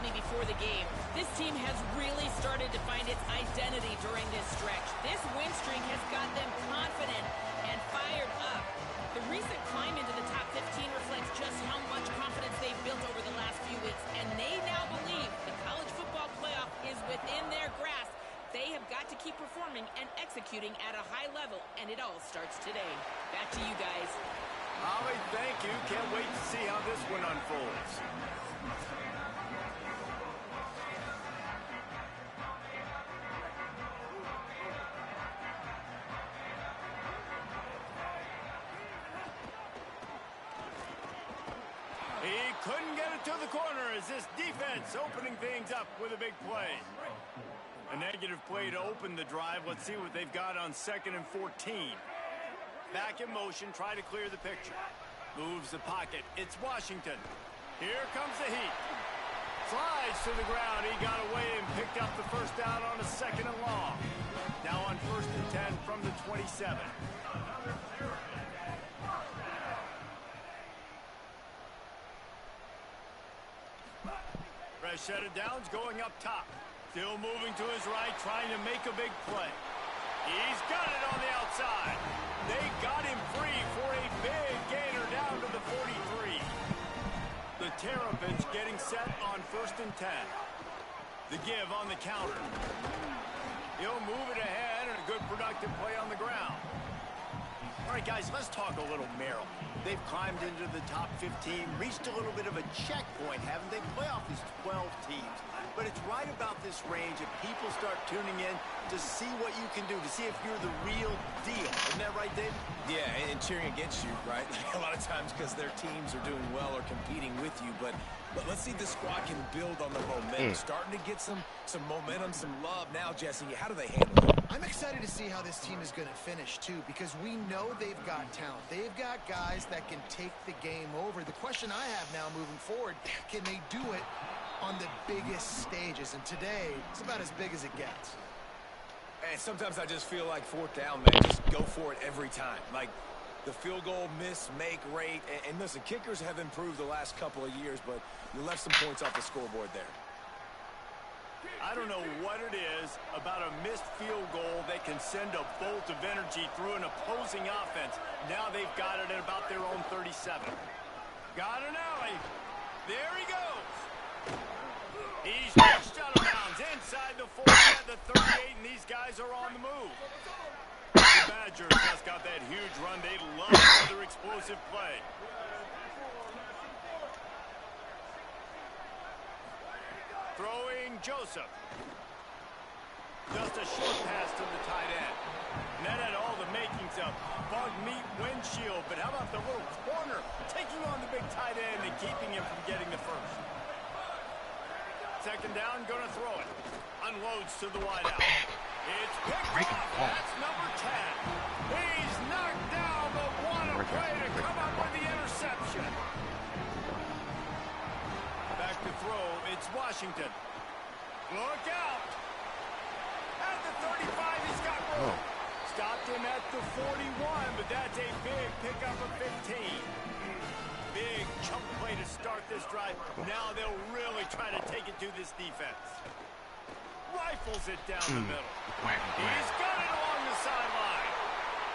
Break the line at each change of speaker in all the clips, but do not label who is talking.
told me before the game, this team has really started to find its identity during this stretch. This win streak has got them confident and fired up. The recent climb into the top 15 reflects just how much confidence they've built over the last few weeks, and they now believe the college football playoff is within their grasp. They have got to keep performing and executing at a high level, and it all starts today. Back to you guys.
Holly, thank you. Can't wait to see how this one unfolds. He couldn't get it to the corner as this defense opening things up with a big play. A negative play to open the drive. Let's see what they've got on 2nd and 14. Back in motion, try to clear the picture. Moves the pocket. It's Washington. Here comes the heat. Slides to the ground. He got away and picked up the first down on a 2nd and long. Now on 1st and 10 from the 27. Fresh set of downs going up top. Still moving to his right, trying to make a big play. He's got it on the outside. They got him free for a big gainer down to the 43. The Terrapins getting set on 1st and 10. The give on the counter. He'll move it ahead and a good productive play on the ground. All right, guys, let's talk a little Maryland. They've climbed into the top 15, reached a little bit of a checkpoint, haven't they? Playoff is 12 teams. But it's right about this range if people start tuning in to see what you can do, to see if you're the real deal. Isn't that right, Dave?
Yeah, and cheering against you, right? A lot of times because their teams are doing well or competing with you. But let's see if the squad can build on the momentum. Starting to get some momentum, some love. Now, Jesse, how do they handle it?
I'm excited to see how this team is going to finish, too, because we know they've got talent. They've got guys that can take the game over. The question I have now moving forward, can they do it on the biggest stages? And today, it's about as big as it gets.
And sometimes I just feel like 4th down, man, just go for it every time. Like the field goal miss-make rate. And listen, kickers have improved the last couple of years, but you left some points off the scoreboard there.
I don't know what it is about a missed field goal that can send a bolt of energy through an opposing offense. Now they've got it at about their own 37. Got an alley. There he goes. He's pushed out of bounds inside the 40 at the 38, and these guys are on the move. The Badgers just got that huge run. They love another explosive play. Throwing Joseph. Just a short pass to the tight end. And that had all the makings of bug meat windshield, but how about the little corner taking on the big tight end and keeping him from getting the first? 2nd down, gonna throw it. Unloads to the wide out. It's picked off. That's number 10. He's knocked down, but what a play to come up with the interception. Back to throw, it's Washington. Look out. At the 35, he's got room. Stopped him at the 41, but that's a big pickup of 15. Big chunk play to start this drive. Now they'll really try to take it to this defense. Rifles it down the middle. He's got it along the sideline.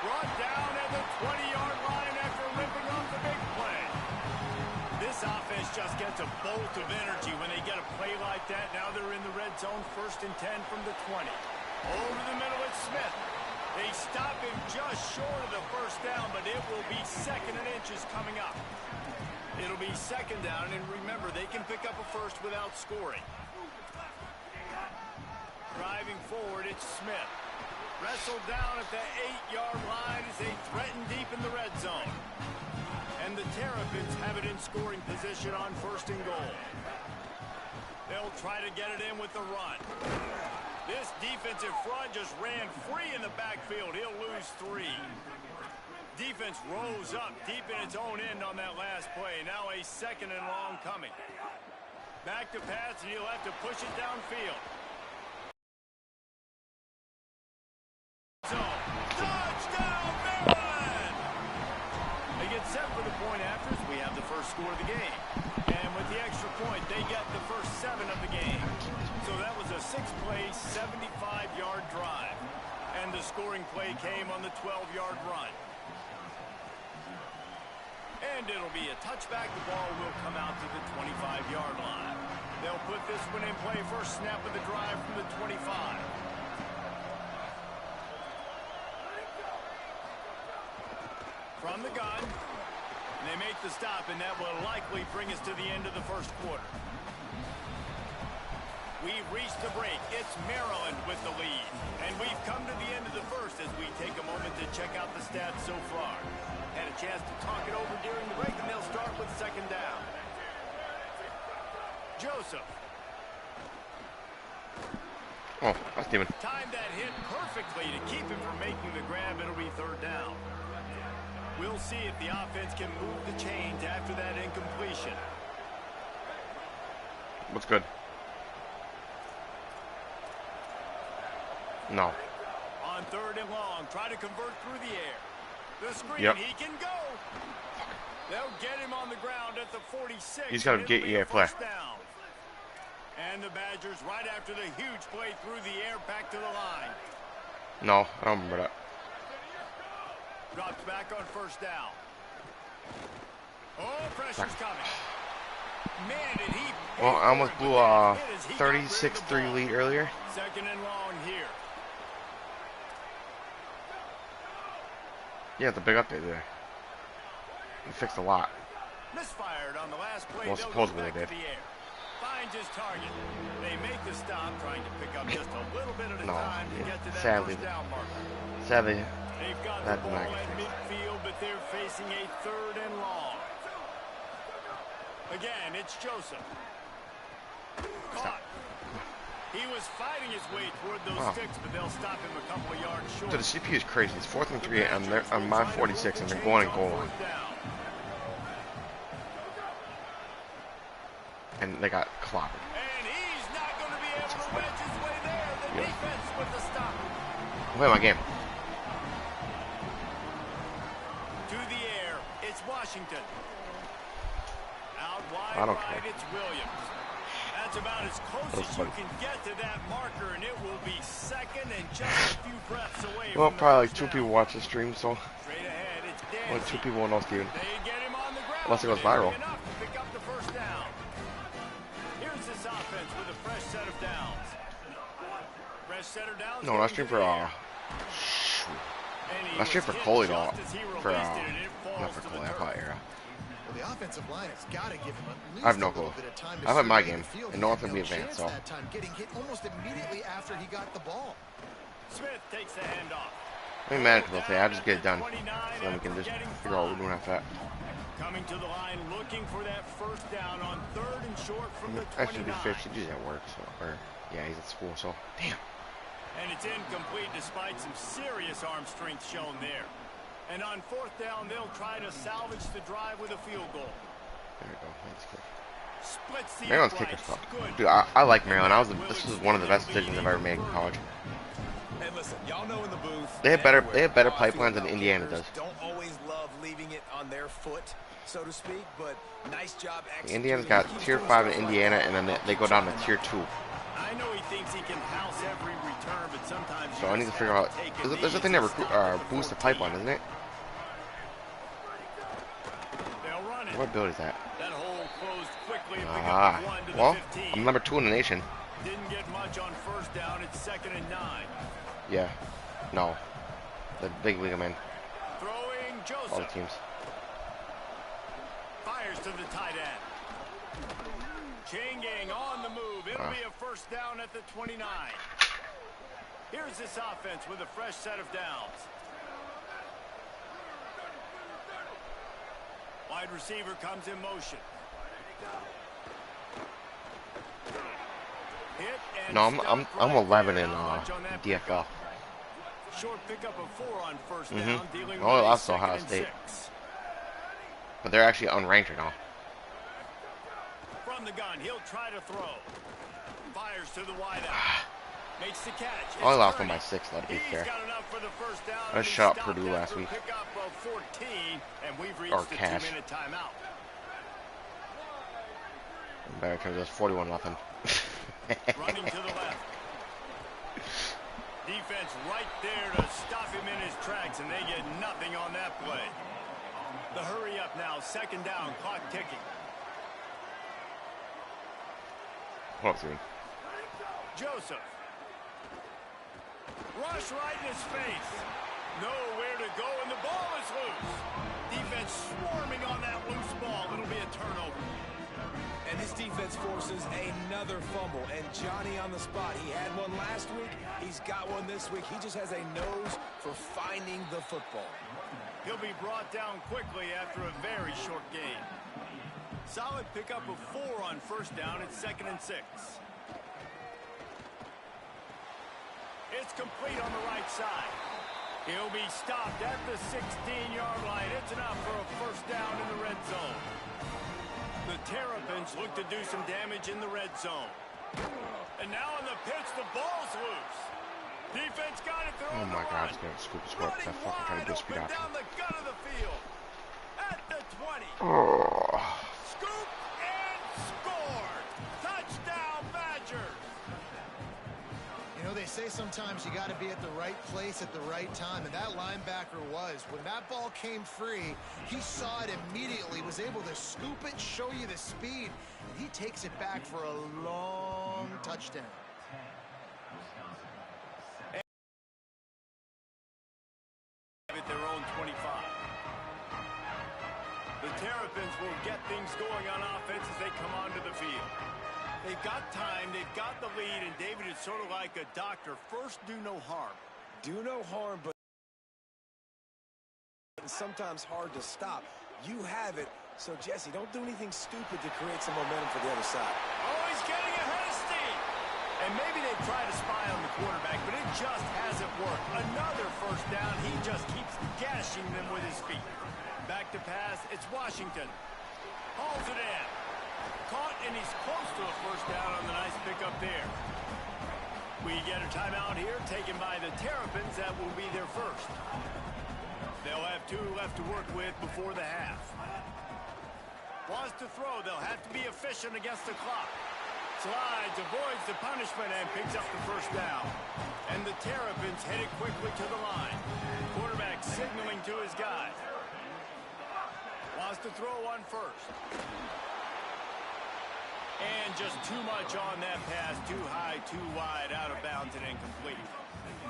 Brought down at the 20-yard line after ripping off the big play. This offense just gets a bolt of energy when they get a play like that. Now they're in the red zone, 1st and 10 from the 20. Over the middle, it's Smith. They stop him just short of the first down, but it will be 2nd and inches coming up. It'll be 2nd down, and remember, they can pick up a first without scoring. Driving forward, it's Smith. Wrestled down at the 8-yard line as they threaten deep in the red zone. And the Terrapins have it in scoring position on 1st and goal. They'll try to get it in with the run. This defensive front just ran free in the backfield. He'll lose 3. Defense rose up deep in its own end on that last play. Now a 2nd and long coming. Back to pass, and he'll have to push it downfield. Touchdown, Maryland! They get set for the point after as we have the first score of the game. And with the extra point, they get the first 7 of the game. So that was a 6-play, 75-yard drive. And the scoring play came on the 12-yard run. And it'll be a touchback. The ball will come out to the 25-yard line. They'll put this one in play. First snap of the drive from the 25. From the gun. And they make the stop, and that will likely bring us to the end of the first quarter. We've reached the break. It's Maryland with the lead. And we've come to the end of the first as we take a moment to check out the stats so far. Had a chance to talk it over during the break, and they'll start with second down. Joseph.
Oh, that's Steven.
Timed that hit perfectly to keep him from making the grab. It'll be third down. We'll see if the offense can move the chains after that incompletion.
What's good? No.
On third and long, try to convert through the air. The screen,
yep.
He can go. They'll get him on the ground at the 46.
He's got to get you a play.
Down. And the Badgers right after the huge play through the air back to the line.
No, I don't remember that.
Drops back on first down. Oh, pressure's coming. Man, did he...
Well, I almost blew a 36-3 lead earlier.
Second and long here.
Yeah, it's a big update there. It fixed a lot.
Misfired on the last play.
Well, supposedly they did.
Finds his target. They make the stop, trying to pick up just a little bit at a time to get to that
sadly,
first down marker.
Sadly,
they've got the ball at midfield, but they're facing a third and long. Again, it's Joseph. Caught. He was fighting his way toward those sticks, but they'll stop him a couple of yards short.
So the CPU is crazy. It's 4th and 3 on my 46, and they're going and goal line. And they got clobbered.
And he's not going to be able to wedge his way there. The defense with the stop.
Play my game.
To the air, it's Washington. Out wide,
I don't care.
It's Williams. That's about as close as you can get to that marker, and it will be second and just a few breaths away.
Well, probably like 2 people watch the stream, so
straight ahead, it's
only 2 people will know Steven.
They get him on the ground.
Unless it goes viral.
Enough to pick up the first down. Here's this offense with a fresh set of downs. Fresh set of downs.
No, not stream for not stream for Coley though. For not for Coley, I call it Era.
The offensive line has got to give him at least
I have no clue. I have my game, and no one can be advanced, so.
That time getting hit almost immediately after he got the ball.
Smith takes the handoff.
I'm mad at today. I just get it done, so then we can just figure out what we're doing after that.
Coming to the line, looking for that first down on third and short from the 29.
Actually, to be fair, he's at work, so yeah, he's at school, so damn.
And it's incomplete despite some serious arm strength shown there. And on fourth down, they'll try to salvage the drive with a field goal.
There we go. That's good.
Splits the
Maryland's kicker stuff. Dude, I like Maryland. This is one of the best decisions I've ever made in college.
And listen, y'all know in the booth,
They have better pipelines than Indiana does.
Don't always love leaving it on their foot, so to speak, but nice job executing.
Indiana's got tier 5 in Indiana, and then they go down to tier 2.
I know he thinks he can house every return, but sometimes
So I need to figure out. There's a thing that boosts the pipeline, isn't it? What build is that?
That hole closed quickly.
Well, I'm number 2 in the nation.
Didn't get much on first down. It's 2nd and 9.
Yeah. No. The big league I'm in.
Throwing Joseph.
All the teams.
Fires to the tight end. Chain gang on the move. It'll be a first down at the 29. Here's this offense with a fresh set of downs. Wide receiver comes in motion. Hit and
No, I'm 11 in DFL.
Short pickup of 4 on first down. Dealing
Oh,
with
that's Ohio State. But they're actually unranked now.
From the gun, he'll try to throw. Fires to the wideout. Makes the catch.
I only lost one by 6, that'd be fair. I shot Purdue last week.
Of 14, and we've reached
Or
the
cash.
2-minute timeout.
Better because it's 41 nothing.
Running to the left. Defense right there to stop him in his tracks, and they get nothing on that play. The hurry up now, second down, clock ticking.
Hold up, Steven.
Joseph. Rush right in his face. Nowhere to go, and the ball is loose. Defense swarming on that loose ball. It'll be a turnover.
And this defense forces another fumble. And Johnny on the spot. He had one last week. He's got one this week. He just has a nose for finding the football.
He'll be brought down quickly after a very short game. Solid pickup of 4 on first down. It's 2nd and 6. It's complete on the right side. He'll be stopped at the 16-yard line. It's enough for a first down in the red zone. The Terrapins look to do some damage in the red zone. And now on the pitch, the ball's loose. Defense got it.
Oh my God, it's gonna scoop the score. That fucking trying to do speed out.
Down the gut of the field. At the 20.
Oh.
Scoop and scored. Touchdown, Badgers.
You know, they say sometimes you got to be at the right place at the right time, and that linebacker was. When that ball came free, he saw it immediately, was able to scoop it, show you the speed, and he takes it back for a long touchdown.
At their own 25. The Terrapins will get things going on offense as they come onto the field. They've got time, they've got the lead, and David is sort of like a doctor. First, do no harm.
Do no harm, but sometimes hard to stop. You have it, so Jesse, don't do anything stupid to create some momentum for the other side.
Oh, he's getting ahead of steam. And maybe they've tried to spy on the quarterback, but it just hasn't worked. Another first down. He just keeps gashing them with his feet. Back to pass. It's Washington. Hauls it in. Caught, and he's close to a first down on the nice pickup there. We get a timeout here taken by the Terrapins. That will be their first. They'll have 2 left to work with before the half. Wants to throw. They'll have to be efficient against the clock. Slides, avoids the punishment, and picks up the first down. And the Terrapins headed quickly to the line. Quarterback signaling to his guys. Wants to throw on first. And just too much on that pass. Too high, too wide, out of bounds, and incomplete.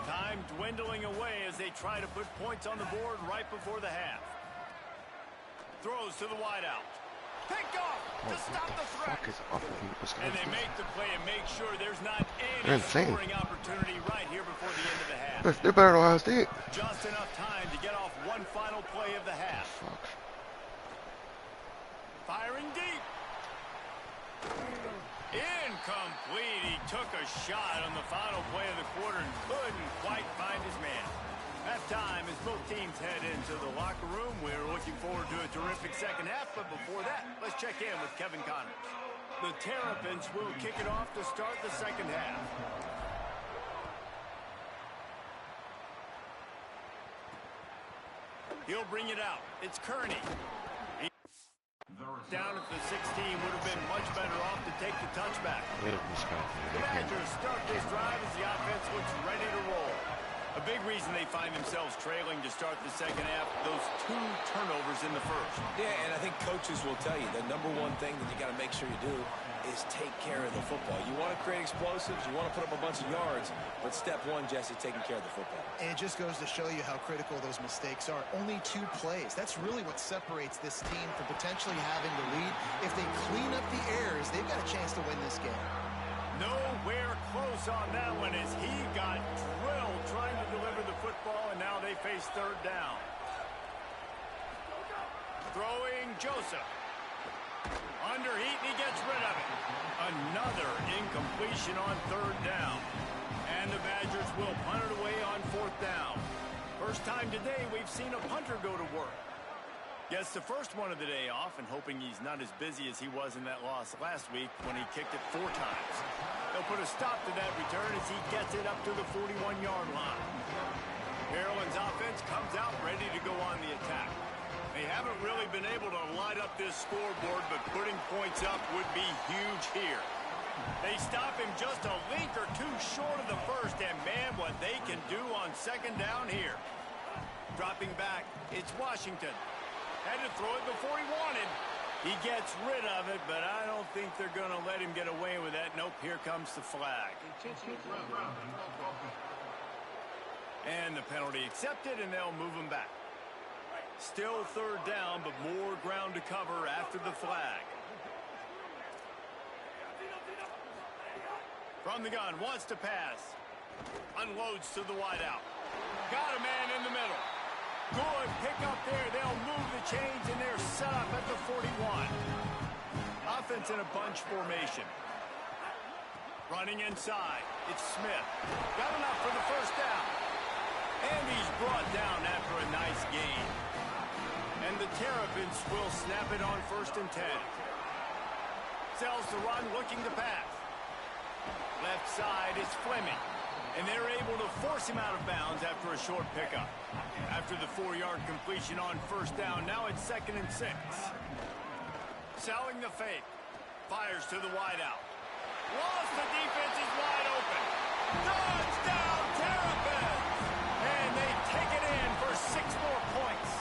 Time dwindling away as they try to put points on the board right before the half. Throws to the wideout. Picked off to stop the threat. And they make the play and make sure there's not any scoring opportunity right here before the end of the half.
They're better than Ohio State.
Just enough time to get off one final play of the half. Firing deep. Incomplete. He took a shot on the final play of the quarter and couldn't quite find his man. Halftime as both teams head into the locker room. We're looking forward to a terrific second half, but before that, let's check in with Kevin Connors. The Terrapins will kick it off to start the second half. He'll bring it out. It's Kearney. Down at the 16 would have been much better off to take the touchback. The Badgers start this drive as the offense looks ready to roll. A big reason they find themselves trailing to start the second half, those 2 turnovers in the first.
Yeah, and I think coaches will tell you the number one thing that you got to make sure you do is take care of the football. You want to create explosives, you want to put up a bunch of yards, but step 1, Jesse, taking care of the football.
And it just goes to show you how critical those mistakes are. Only 2 plays. That's really what separates this team from potentially having the lead. If they clean up the errors, they've got a chance to win this game.
Nowhere close on that one as he got drilled trying to deliver the football, and now they face third down. Throwing Joseph. Underheat, and he gets rid of it. Another incompletion on third down. And the Badgers will punt it away on fourth down. First time today we've seen a punter go to work. Gets the first one of the day off and hoping he's not as busy as he was in that loss last week when he kicked it 4 times. They'll put a stop to that return as he gets it up to the 41-yard line. Maryland's offense comes out ready to go on the attack. They haven't really been able to light up this scoreboard, but putting points up would be huge here. They stop him just a link or two short of the first, and man, what they can do on second down here. Dropping back, it's Washington. Had to throw it before he wanted. He gets rid of it, but I don't think they're going to let him get away with that. Nope, here comes the flag. And the penalty accepted, and they'll move him back. Still third down, but more ground to cover after the flag. From the gun, wants to pass. Unloads to the wideout. Got a man in the middle. Good pick up there. They'll move the chains, and they're set up at the 41. Offense in a bunch formation. Running inside. It's Smith. Got enough for the first down. And he's brought down after a nice gain. And the Terrapins will snap it on 1st and 10. Sells the run, looking to pass. Left side is Fleming. And they're able to force him out of bounds after a short pickup. After the 4-yard completion on 1st down, now it's 2nd and 6. Selling the fake. Fires to the wideout. Lost, the defense is wide open. Touchdown, Terrapins! And they take it in for 6 more points.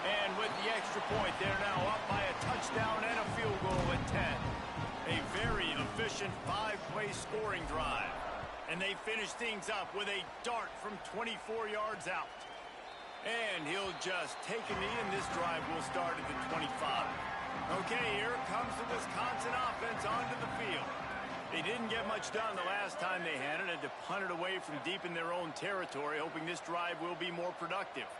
And with the extra point, they're now up by a touchdown and a field goal at 10. A very efficient 5-play scoring drive. And they finish things up with a dart from 24 yards out. And he'll just take a knee, and this drive will start at the 25. Okay, here comes the Wisconsin offense onto the field. They didn't get much done the last time they had it. Had to punt it away from deep in their own territory, hoping this drive will be more productive.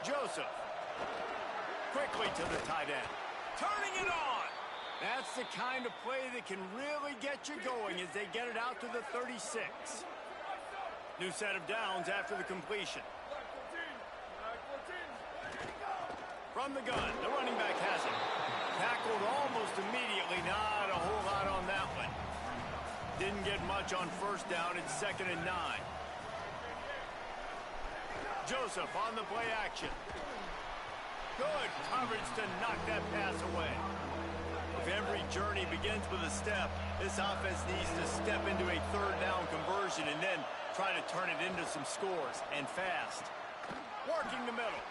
Joseph. Quickly to the tight end. Turning it on. That's the kind of play that can really get you going as they get it out to the 36. New set of downs after the completion. From the gun, the running back has it. Tackled almost immediately. Not a whole lot on that one. Didn't get much on 1st down. It's 2nd and 9. Joseph on the play action. Good coverage to knock that pass away. If every journey begins with a step, this offense needs to step into a 3rd down conversion and then try to turn it into some scores, and fast. Working the middle.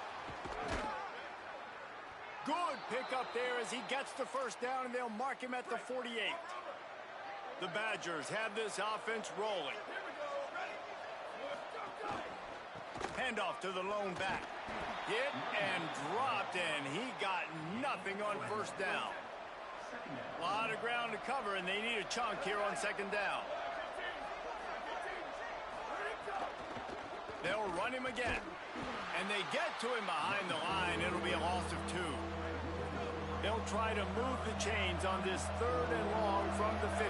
Good pick up there as he gets the 1st down, and they'll mark him at the 48. The Badgers have this offense rolling. Handoff to the lone back. Hit and dropped, and he got nothing on 1st down. A lot of ground to cover, and they need a chunk here on 2nd down. They'll run him again. And they get to him behind the line. It'll be a loss of 2. They'll try to move the chains on this 3rd and long from the 50.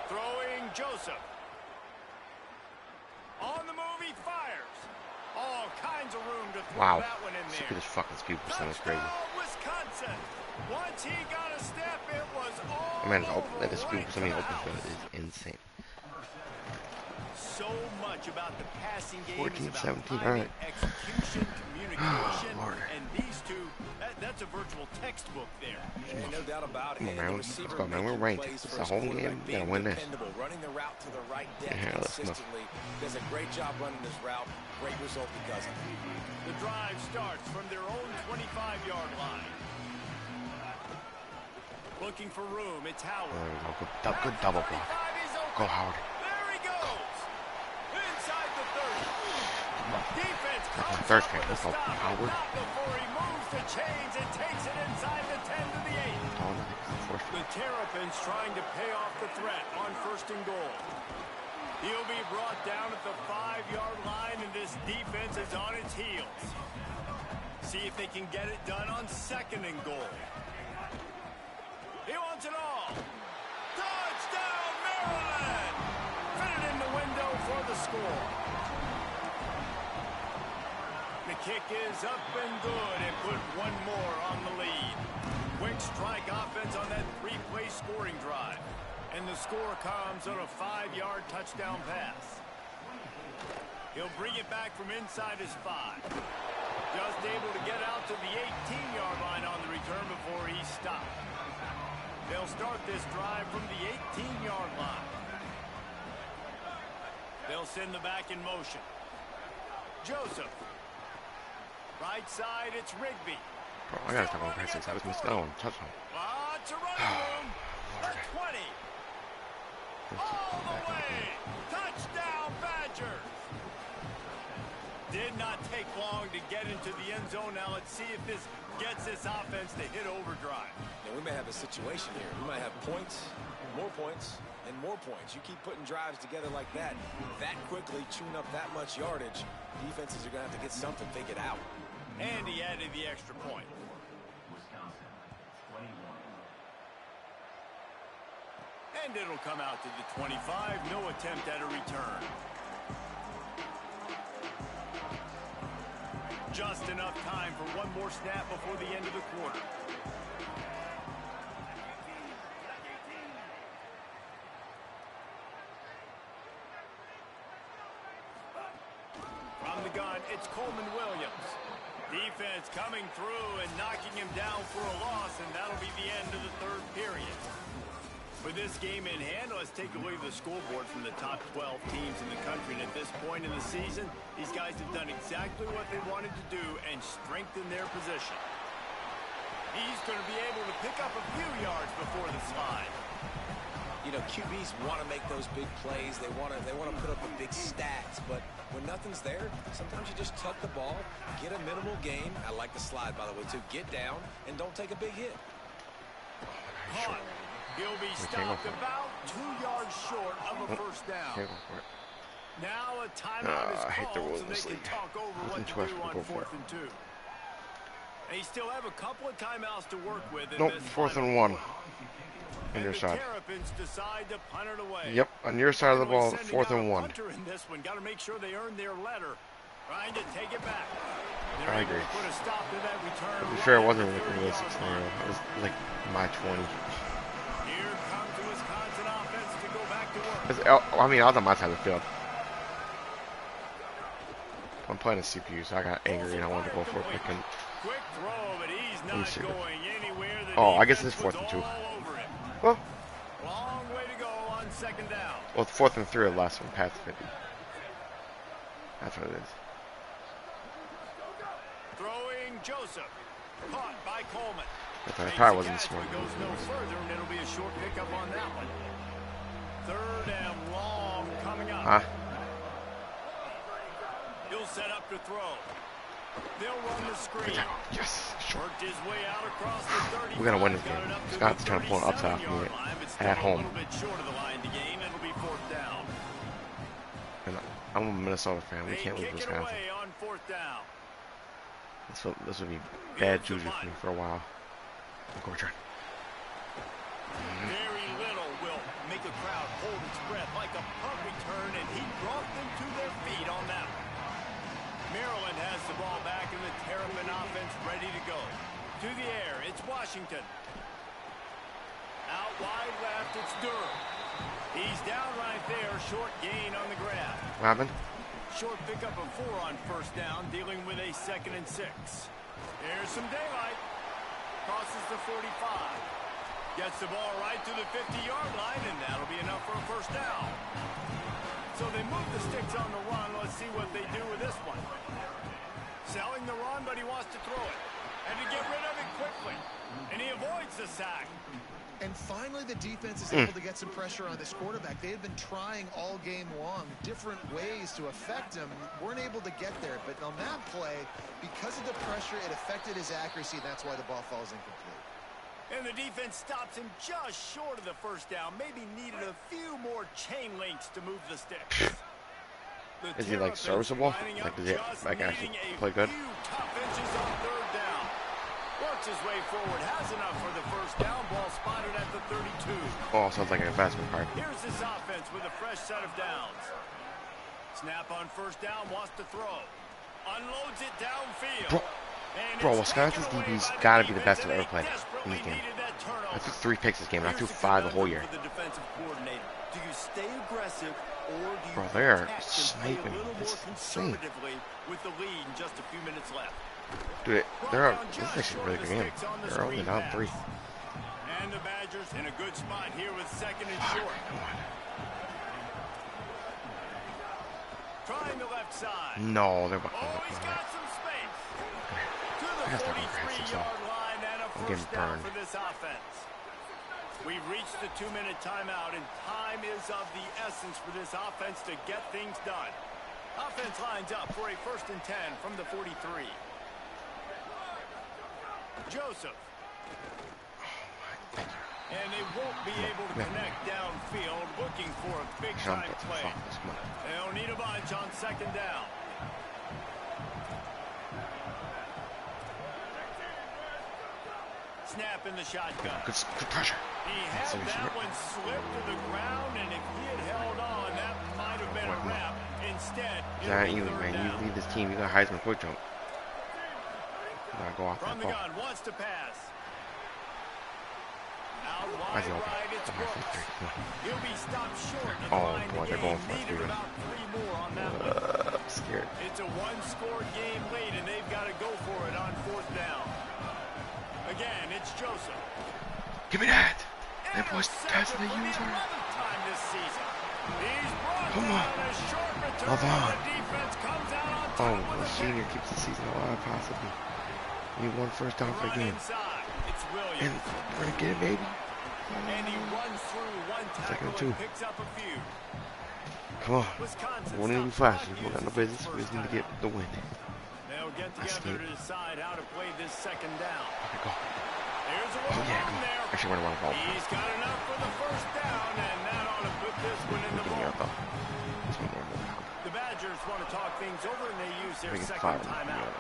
Throwing Joseph. On the move, he fires. All kinds of room to throw that one in there.
Look at this fucking speed percent. That's crazy.
Wisconsin. Once he got a step, it was all
I mean, the speed percent open field is insane.
So much about the passing game
14,
is about
17,
timing,
all right.
execution, communication,
Lord.
and these two, that's a virtual textbook there.
Yeah, no doubt about it.
Come on, man. Let's go, man. We're ranked. It's a home game. We gotta win this.
Running the route to the right depth
Yeah, let's go.
consistently. Does a great job running this route. Great result because of it.
The drive starts from their own 25-yard line. Looking for room. It's Howard.
There we go. Good double block. Go, Howard.
There he goes. Inside the 30. Defense comes
Third
up
game.
with a
Let's go,
stop.
Howard.
Not before he moves the chains and takes it inside the 10 to the 8. The Terrapins trying to pay off the threat on 1st and goal. He'll be brought down at the 5-yard line, and this defense is on its heels. See if they can get it done on 2nd and goal. He wants it all. Touchdown, Maryland! Fit it in the window for the score. kick is up and good and put one more on the lead. Quick strike offense on that three-play scoring drive. And the score comes on a 5-yard touchdown pass. He'll bring it back from inside his 5. Just able to get out to the 18-yard line on the return before he stopped. They'll start this drive from the 18-yard line. They'll send the back in motion. Joseph. Right side, it's Rigby.
Bro, I gotta talk about pressing. I was missing that one. Touchdown.
It's a running room. The 20. All the way. Touchdown, Badgers. Did not take long to get into the end zone. Now let's see if this gets this offense to hit overdrive.
Now we may have a situation here. We might have points, and more points. You keep putting drives together like that quickly, chewing up that much yardage, defenses are going to have to get something figured out.
And he added the extra point. And it'll come out to the 25. No attempt at a return. Just enough time for one more snap before the end of the quarter. From the gun, it's Coleman Williams. Defense coming through and knocking him down for a loss, and that'll be the end of the third period. With this game in hand, let's take a look at the scoreboard from the top 12 teams in the country. And at this point in the season, these guys have done exactly what they wanted to do and strengthen their position. He's going to be able to pick up a few yards before the slide.
You know, QBs want to make those big plays. They want to put up the big stats. But when nothing's there, sometimes you just tuck the ball, get a minimal gain. I like the slide, by the way, too. Get down and don't take a big hit.
Caught. He'll be stopped about 2 yards short of a first down. Now a timeout is called so they can talk over what to do on 4th and 2. They still have a couple of timeouts to work with.
Nope, 4th and 1. On your side.
Decide to punt it away.
Yep, on your side of the ball, 4th and 1.
In this one, got to make sure they earn their letter. Trying to take it back.
I agree.
Put a stop to that return.
To be fair, it wasn't really a realistic scenario. It was like my 20.
Here comes the Wisconsin offense to go back to work.
I mean, I was on my side of the field. I'm playing a CPU, so I got angry and I wanted to go for a pick and.
Quick throw, but he's not going anywhere.
Oh, I guess it's 4th and 2. Well,
long way to go on 2nd down.
Well, it's 4th and 3 or last one, past 50. That's what it is.
Throwing Joseph. Caught by Coleman.
I probably wasn't smart.
Goes no further, and it'll be a short pickup on that one. 3rd and long coming up. He'll set up to throw. They'll run the screen.
Yes.
Worked his way out across the 30.
We're gonna win this game. Scott's trying to pull an upside off me at home.
A little bit short of the line to gain. It'll be 4th down.
And I'm a Minnesota fan. We can't lose Wisconsin.
On 4th down.
This will be bad juju for me for a while. Go return.
Very little will make a crowd hold its breath like a punt return, and he brought them to their feet on that one. Maryland has the ball back, and the Terrapin offense ready to go. To the air, it's Washington. Out wide left, it's Durham. He's down right there, short gain on the grab.
What happened?
Short pickup of 4 on 1st down, dealing with a 2nd and 6. Here's some daylight. Crosses the 45. Gets the ball right to the 50-yard line, and that'll be enough for a 1st down. So they move the sticks on the run. Let's see what they do with this one. Selling the run, but he wants to throw it. And to get rid of it quickly. And he avoids the sack.
And finally, the defense is able to get some pressure on this quarterback. They had been trying all game long, different ways to affect him. Weren't able to get there. But on that play, because of the pressure, it affected his accuracy. That's why the ball falls incomplete.
And the defense stops him just short of the 1st down. Maybe needed a few more chain links to move the sticks.
Is he like serviceable? Like, does he like actually play good?
Tough inches on 3rd down. Works his way forward, has enough for the 1st down. Ball spotted at the 32.
Oh, sounds like an investment card.
Here's this offense with a fresh set of downs. Snap on 1st down, wants to throw. Unloads it downfield.
Bro, Wisconsin's DB's got to be the best I've ever played in this game. I threw 3 picks this game, and I threw 5 the whole year.
Do you stay aggressive or do you
Bro, they are
protect and
sniping.
play a little
It's
more
insane.
conservatively with the lead in just a few minutes left?
Dude, they're up. This is actually a really good game. They're only down 3.
And the Badgers in a good spot here with 2nd and short. Trying the left side.
No, they're about to
Oh, he's got some space. To the 43-yard line and a first down for this offense. We've reached the 2-minute timeout, and time is of the essence for this offense to get things done. Offense lines up for a 1st and 10 from the 43. Joseph. And they won't be able to connect downfield, looking for a big-time play. They'll need a bunch on 2nd down. Snap in the shotgun.
Good pressure.
He had that one slip to the ground, and if he had held on, that might have been a wrap. Instead,
Not even, man. You lead this team. You got Heisman quick jump. You gotta go off
from
that
the
ball.
gun, wants to pass. Out
Why is
wide
he open?
right, it's
Come on,
Brooks.
53. Come on.
He'll be stopped short of
Oh,
line
boy,
the
they're
game.
going for it,
Needed
dude.
about 3 more on that one.
I'm scared.
It's a 1-score game lead, and they've got to go for it on 4th down. Again, it's Joseph.
Give me that. That boy's passing the user.
Time this season. He's brought
Come on.
down a short return.
Love on.
The defense comes out on top
Oh,
with
the
a
senior keeps the season alive, possibly. We need 1 first down for the
run
game.
inside. It's
And
Williams.
we're gonna get it, baby.
And he runs through one tackle
two.
and picks up a few.
Come on.
Wisconsin
We want to be
stops
flashy.
clock
We got no
uses
business.
the
We just
first
need to get
time.
the win.
They'll get together to decide how to play this 2nd down.
Okay, go.
There's a
Oh,
little
yeah,
room
come on.
there.
Actually, we're going to run the ball.
He's got enough for the 1st down, and that ought to put this one in the
Give me
ball.
out, though. This one more than that.
The Badgers want to talk things over, and they use their
We can
2nd
fire them.
timeout.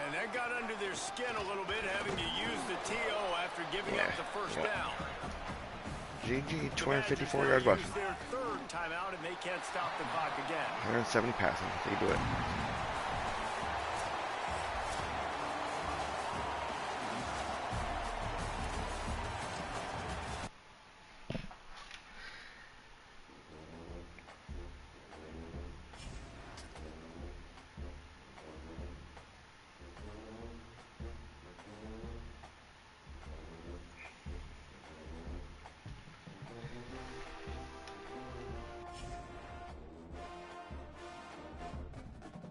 And that got under their skin a little bit, having to use the TO after giving up the 1st down.
GG,
The
254
Badgers
yards
now
rushing.
use their 3rd timeout, and they can't stop the clock again.
170 passing. They do it.